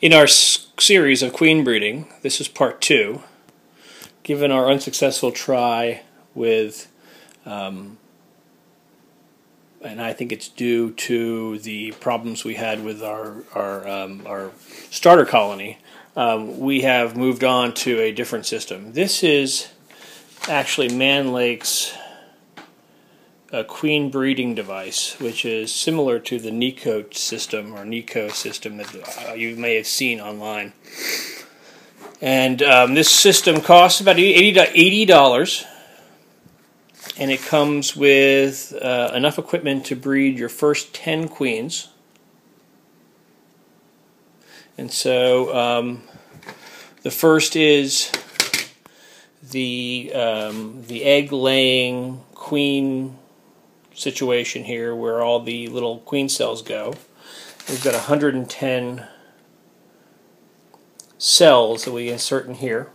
In our series of queen breeding, this is part 2, given our unsuccessful try with, and I think it's due to the problems we had with our starter colony, we have moved on to a different system. This is actually Mann Lake's queen breeding device, which is similar to the Nicot system or Nicot system that you may have seen online. And this system costs about $80, and it comes with enough equipment to breed your first 10 queens. And so the first is the egg-laying queen situation here, where all the little queen cells go. We've got 110 cells that we insert in here,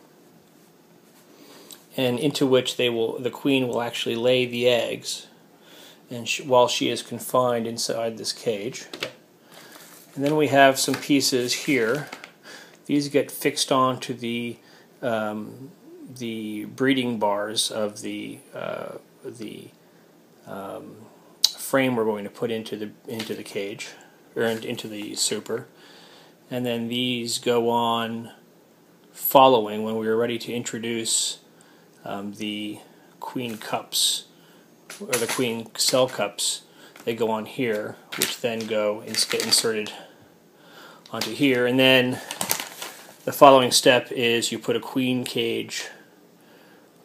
and into which the queen will actually lay the eggs, and while she is confined inside this cage. And then we have some pieces here. These get fixed onto the breeding bars of the frame we're going to put into the cage, or into the super, and then these go on following when we are ready to introduce the queen cups, or the queen cell cups. They go on here, which then get inserted onto here, and then the following step is you put a queen cage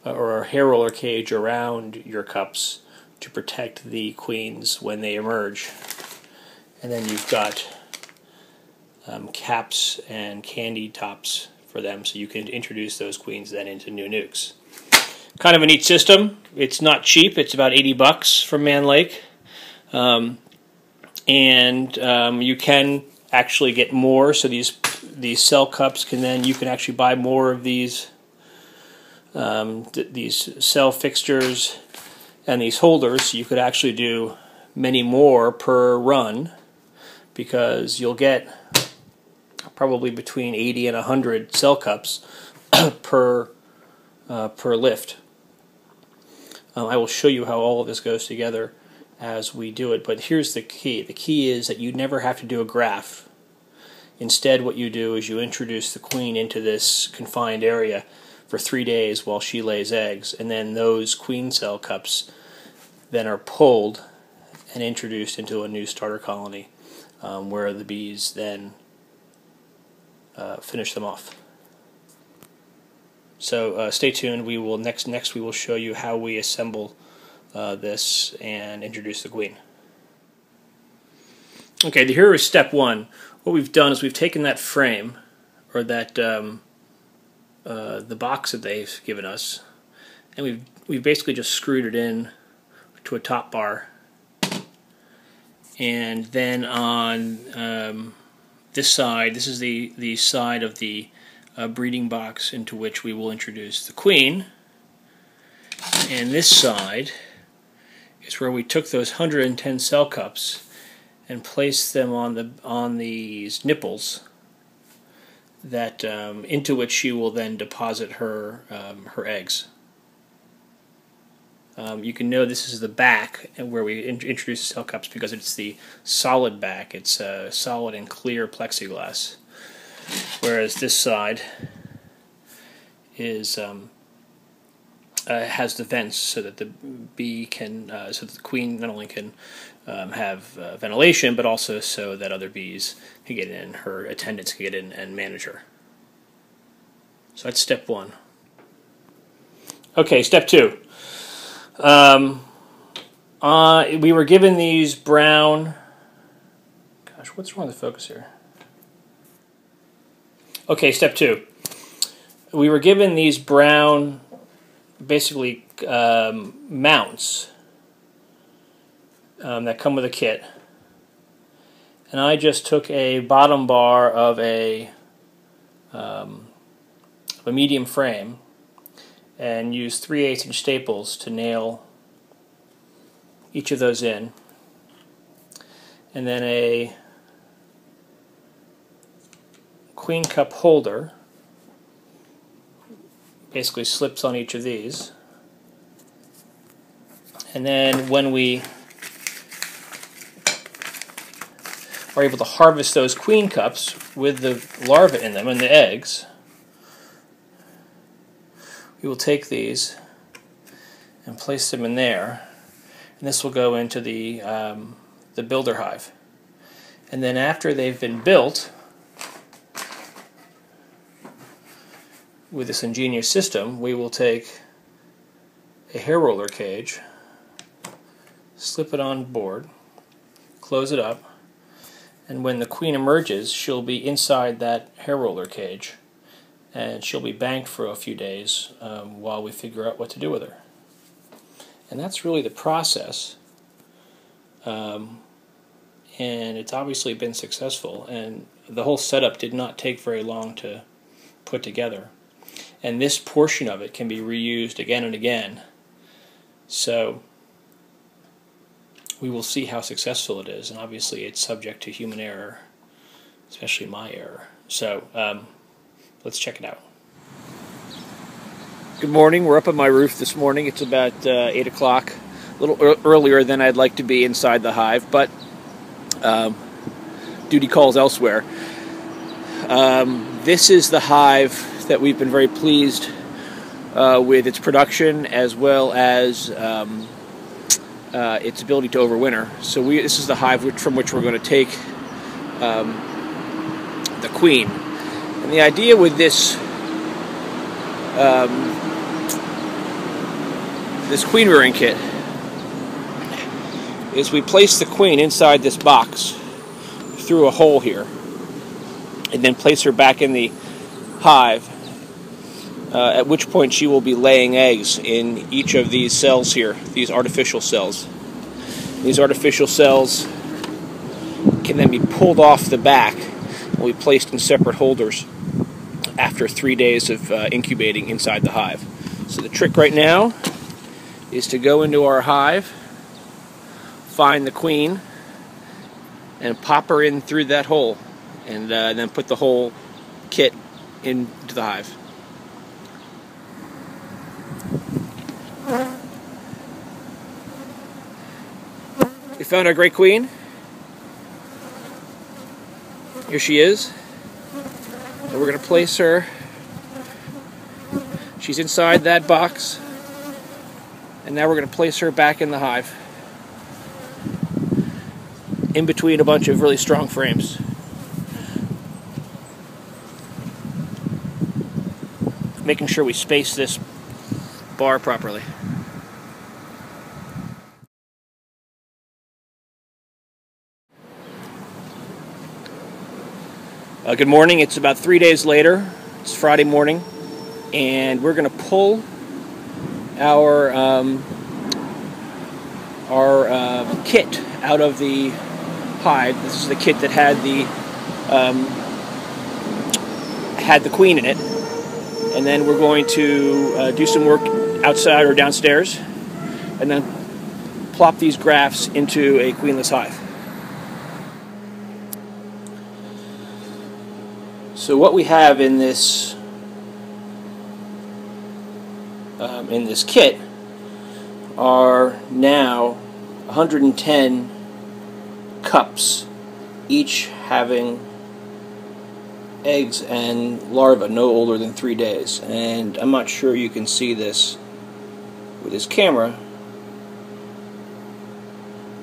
or a hair roller cage around your cups to protect the queens when they emerge. And then you've got caps and candy tops for them, so you can introduce those queens then into new nukes. Kind of a neat system. It's not cheap. It's about $80 from Mann Lake. And you can actually get more, so these cell cups you can actually buy more of these cell fixtures and these holders. You could actually do many more per run, because you'll get probably between 80 and 100 cell cups per lift. I will show you how all of this goes together as we do it, but here's the key. The key is that you never have to do a graft. Instead, what you do is you introduce the queen into this confined area for 3 days while she lays eggs, and then those queen cell cups then are pulled and introduced into a new starter colony, where the bees then finish them off. So stay tuned. We will next we will show you how we assemble this and introduce the queen. Okay, here is step 1. What we've done is we've taken that frame, or that the box that they've given us, and we've basically just screwed it in to a top bar. And then on this side, this is the side of the breeding box into which we will introduce the queen. And this side is where we took those 110 cell cups and placed them on these nipples that into which she will then deposit her eggs. You can know this is the back where we introduce the cell cups, because it's the solid back. It's solid and clear plexiglass, whereas this side is has the vents so that the bee can, so that the queen not only can have ventilation, but also so that other bees can get in, her attendants can get in and manage her. So that's step 1. Okay, step 2. We were given these brown... Gosh, what's wrong with the focus here? Okay, step 2. We were given these brown, basically, mounts that come with a kit. And I just took a bottom bar of a medium frame and used 3/8 inch staples to nail each of those in, and then queen cup holder basically slips on each of these. And then when we are able to harvest those queen cups with the larvae in them and the eggs, we will take these and place them in there, and this will go into the builder hive. And then after they've been built with this ingenious system, we will take a hair roller cage, slip it on board, close it up, and when the queen emerges, she'll be inside that hair roller cage, and she'll be banked for a few days while we figure out what to do with her. And that's really the process, and it's obviously been successful, and the whole setup did not take very long to put together. And this portion of it can be reused again and again, so we will see how successful it is, and obviously it's subject to human error, especially my error. So let's check it out. Good morning. We're up on my roof this morning. It's about 8 o'clock, a little earlier than I'd like to be inside the hive, but duty calls elsewhere. This is the hive that we've been very pleased with its production, as well as its ability to overwinter. So this is the hive from which we're going to take the queen. And the idea with this this queen rearing kit is we place the queen inside this box through a hole here, and then place her back in the hive, at which point she will be laying eggs in each of these cells here, these artificial cells. These artificial cells can then be pulled off the back and will be placed in separate holders after 3 days of incubating inside the hive. So the trick right now is to go into our hive, find the queen, and pop her in through that hole, and then put the whole kit into the hive. We found our great queen. Here she is. And we're going to place her. She's inside that box. And now we're going to place her back in the hive, in between a bunch of really strong frames. Making sure we space this bar properly. Good morning. It's about 3 days later. It's Friday morning, and we're going to pull our kit out of the hive. This is the kit that had the queen in it, and then we're going to do some work outside or downstairs, and then plop these grafts into a queenless hive. So what we have in this kit are now 110 cups, each having eggs and larvae no older than 3 days. And I'm not sure you can see this with this camera,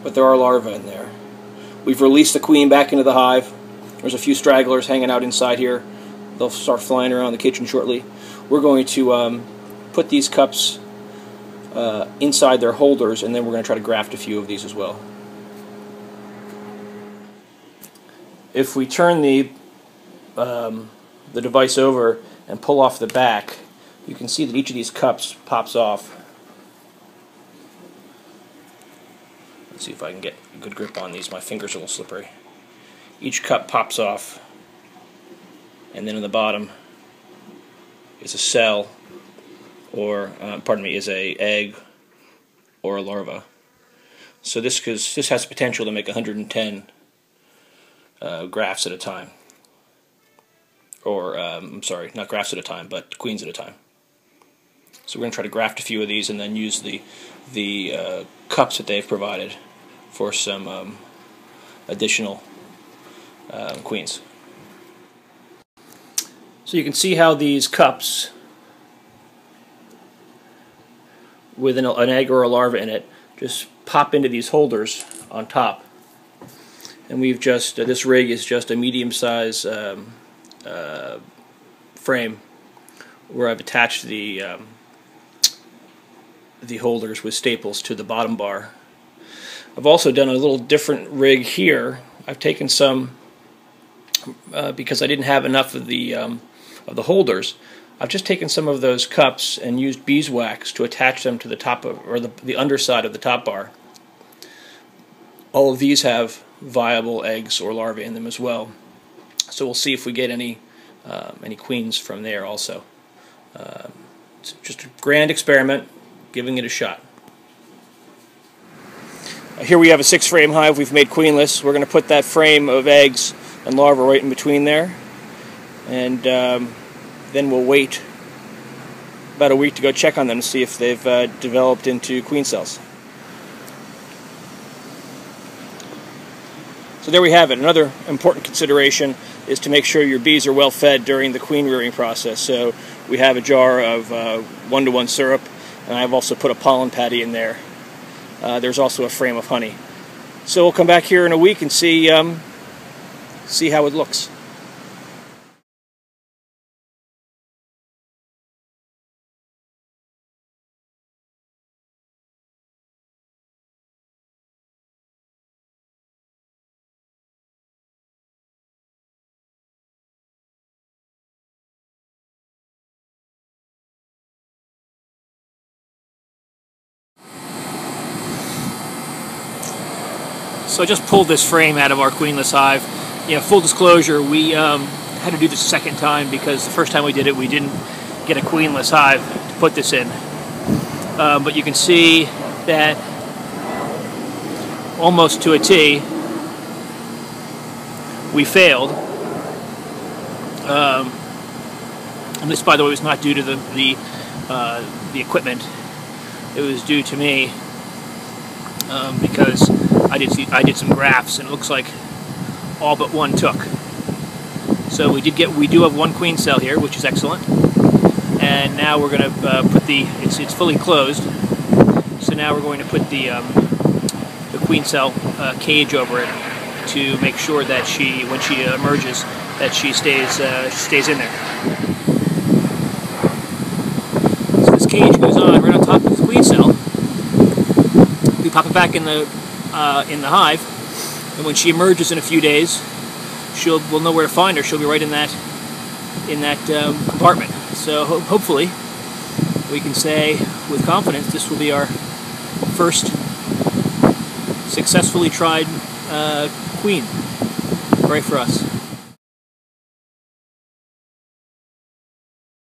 but there are larvae in there. We've released the queen back into the hive. There's a few stragglers hanging out inside here. They'll start flying around the kitchen shortly. We're going to put these cups inside their holders, and then we're going to try to graft a few of these as well. If we turn the device over and pull off the back, you can see that each of these cups pops off. Let's see if I can get a good grip on these. My fingers are a little slippery. Each cup pops off, and then in the bottom is a cell, or is a egg or a larva. So this has potential to make 110 grafts at a time. I'm sorry, not grafts at a time, but queens at a time. So we're going to try to graft a few of these and then use the cups that they've provided for some additional queens. So you can see how these cups with an egg or a larva in it just pop into these holders on top. And we've just, this rig is just a medium-size frame where I've attached the holders with staples to the bottom bar. I've also done a little different rig here. I've taken some, because I didn't have enough of the holders, I've just taken some of those cups and used beeswax to attach them to the top of, or the underside of the top bar. All of these have viable eggs or larvae in them as well. So we'll see if we get any queens from there also. It's just a grand experiment, giving it a shot. Here we have a 6-frame hive we've made queenless. We're going to put that frame of eggs and larvae right in between there, and then we'll wait about a week to go check on them to see if they've developed into queen cells. So there we have it. Another important consideration is to make sure your bees are well fed during the queen rearing process. So we have a jar of 1-to-1 syrup, and I've also put a pollen patty in there. There's also a frame of honey. So we'll come back here in a week and see how it looks. So I just pulled this frame out of our queenless hive. Full disclosure, we had to do this a second time because the first time we did it, we didn't get a queenless hive to put this in. But you can see that almost to a T, we failed. And this, by the way, was not due to the equipment. It was due to me because I did some grafts, and it looks like all but one took. So we do have one queen cell here, which is excellent. And now we're going to put it's fully closed. So now we're going to put the queen cell cage over it to make sure that when she emerges, that she stays in there. So this cage goes on right on top of the queen cell. We pop it back in the hive, and when she emerges in a few days, we'll know where to find her. She'll be right in that compartment. So hopefully we can say with confidence this will be our first successfully tried queen. Pray for us.